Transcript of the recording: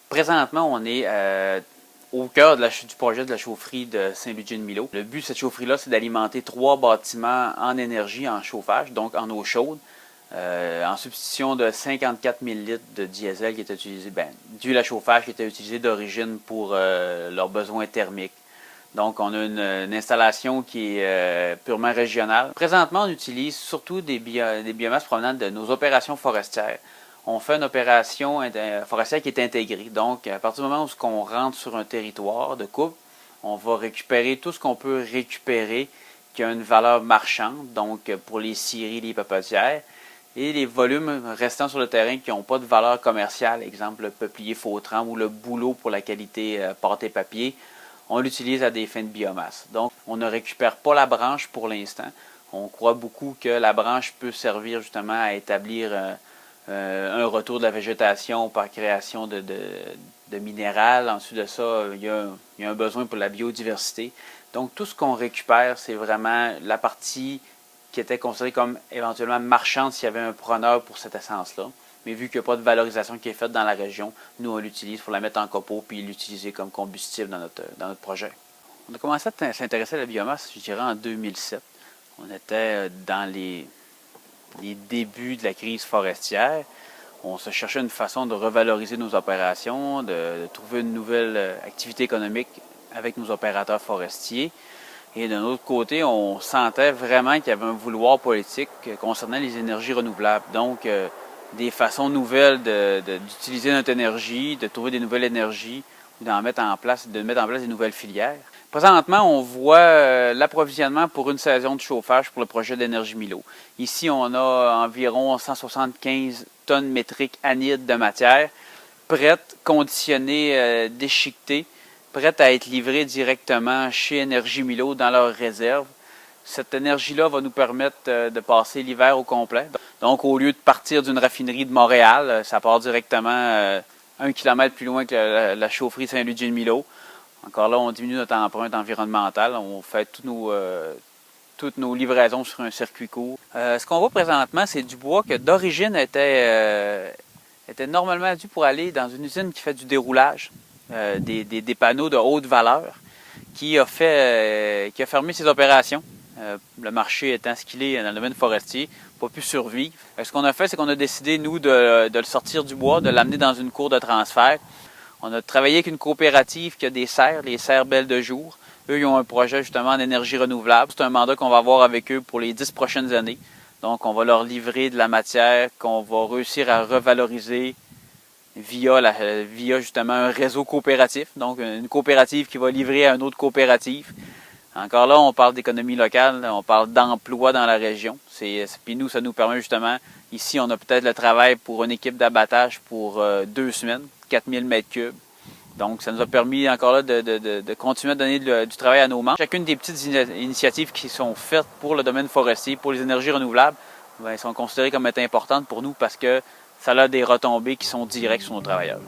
Présentement, on est au cœur du projet de la chaufferie de Saint-Ludger-de-Milo. Le but de cette chaufferie-là, c'est d'alimenter 3 bâtiments en énergie, en chauffage, donc en eau chaude, en substitution de 54 000 litres de diesel qui était utilisé, d'huile à chauffage qui était utilisé d'origine pour leurs besoins thermiques. Donc, on a une installation qui est purement régionale. Présentement, on utilise surtout des biomasses provenant de nos opérations forestières. On fait une opération forestière qui est intégrée. Donc, à partir du moment où on rentre sur un territoire de coupe, on va récupérer tout ce qu'on peut récupérer qui a une valeur marchande, donc pour les scieries, les papetières, et les volumes restants sur le terrain qui n'ont pas de valeur commerciale, exemple le peuplier fautrant ou le bouleau pour la qualité pâte et papier, on l'utilise à des fins de biomasse. Donc, on ne récupère pas la branche pour l'instant. On croit beaucoup que la branche peut servir justement à établir un retour de la végétation par création de minéral. Ensuite de ça, il y a un besoin pour la biodiversité. Donc, tout ce qu'on récupère, c'est vraiment la partie qui était considérée comme éventuellement marchande s'il y avait un preneur pour cette essence-là. Mais vu qu'il n'y a pas de valorisation qui est faite dans la région, nous, on l'utilise pour la mettre en copeaux puis l'utiliser comme combustible dans notre projet. On a commencé à s'intéresser à la biomasse, je dirais, en 2007. On était dans les débuts de la crise forestière. On se cherchait une façon de revaloriser nos opérations, de trouver une nouvelle activité économique avec nos opérateurs forestiers. Et d'un autre côté, on sentait vraiment qu'il y avait un vouloir politique concernant les énergies renouvelables. Donc, des façons nouvelles d'utiliser notre énergie, de trouver des nouvelles énergies ou de mettre en place des nouvelles filières. Présentement, on voit l'approvisionnement pour une saison de chauffage pour le projet d'Énergie Milo. Ici, on a environ 175 tonnes métriques anides de matière, prêtes, conditionnées, déchiquetées, prêtes à être livrées directement chez Énergie Milo dans leurs réserves. Cette énergie-là va nous permettre de passer l'hiver au complet. Donc, au lieu de partir d'une raffinerie de Montréal, ça part directement 1 kilomètre plus loin que la chaufferie Saint-Ludger-de-Milo. Encore là, on diminue notre empreinte environnementale. On fait toutes nos livraisons sur un circuit court. Ce qu'on voit présentement, c'est du bois que d'origine était normalement dû pour aller dans une usine qui fait du déroulage, des panneaux de haute valeur, qui a fermé ses opérations. Le marché étant ce qu'il est dans le domaine forestier, pas pu survivre. Ce qu'on a fait, c'est qu'on a décidé, nous, de le sortir du bois, de l'amener dans une cour de transfert. On a travaillé avec une coopérative qui a des serres, les serres Belles de Jour. Eux, ils ont un projet justement en énergie renouvelable. C'est un mandat qu'on va avoir avec eux pour les 10 prochaines années. Donc, on va leur livrer de la matière qu'on va réussir à revaloriser via justement un réseau coopératif. Donc, une coopérative qui va livrer à une autre coopérative. Encore là, on parle d'économie locale, on parle d'emploi dans la région. Puis nous, ça nous permet justement, ici, on a peut-être le travail pour une équipe d'abattage pour 2 semaines, 4000 m3. Donc, ça nous a permis encore là de continuer à donner du travail à nos membres. Chacune des petites initiatives qui sont faites pour le domaine forestier, pour les énergies renouvelables, sont considérées comme étant importantes pour nous parce que ça a des retombées qui sont directes sur nos travailleurs.